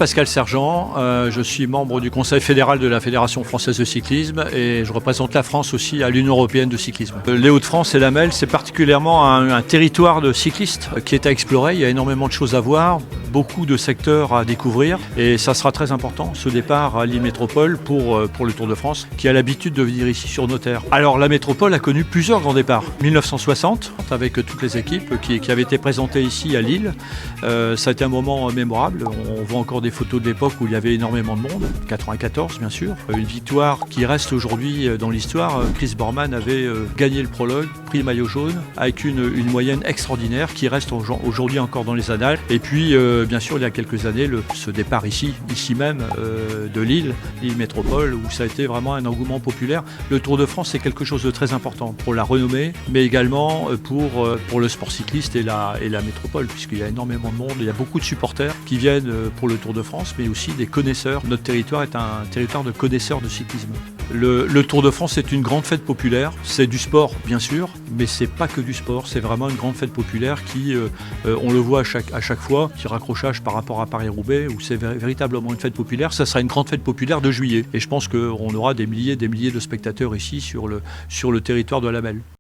Pascal Sergent, je suis membre du Conseil fédéral de la Fédération française de cyclisme et je représente la France aussi à l'Union européenne de cyclisme. Les Hauts-de-France et la Melle, c'est particulièrement un territoire de cyclistes qui est à explorer. Il y a énormément de choses à voir, beaucoup de secteurs à découvrir et ça sera très important, ce départ à Lille Métropole pour le Tour de France qui a l'habitude de venir ici sur nos terres. Alors la métropole a connu plusieurs grands départs. 1960 avec toutes les équipes qui avaient été présentées ici à Lille. Ça a été un moment mémorable. On voit encore des photos de l'époque où il y avait énormément de monde. 94 bien sûr. Une victoire qui reste aujourd'hui dans l'histoire. Chris Boorman avait gagné le prologue, pris le maillot jaune avec une moyenne extraordinaire qui reste aujourd'hui encore dans les annales. Et puis bien sûr il y a quelques années ce départ ici même de Lille Métropole où ça a été vraiment un engouement populaire. Le Tour de France c'est quelque chose de très important pour la renommée mais également pour le sport cycliste et la métropole puisqu'il y a énormément de monde. Il y a beaucoup de supporters qui viennent pour le Tour de France mais aussi des connaisseurs. Notre territoire est un territoire de connaisseurs de cyclisme. Le Tour de France est une grande fête populaire, c'est du sport bien sûr, mais c'est pas que du sport, c'est vraiment une grande fête populaire qui, on le voit à chaque fois, petit raccrochage par rapport à Paris-Roubaix, où c'est véritablement une fête populaire, ça sera une grande fête populaire de juillet. Et je pense qu'on aura des milliers de spectateurs ici sur le territoire de la Melle.